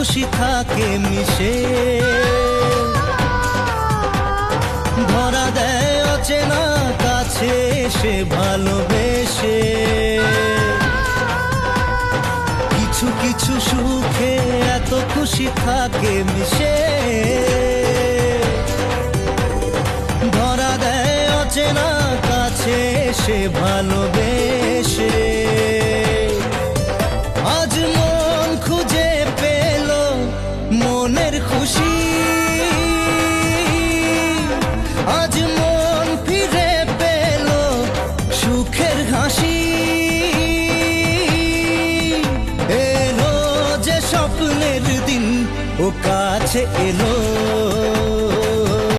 খুশি থাকে মিশে, ধরা দেয় অচেনা কাছে সে ভালোবেসে। কিছু কিছু সুখে এত খুশি থাকে মিশে, ধরা দেয় অচেনা কাছে সে ভালোবেসে।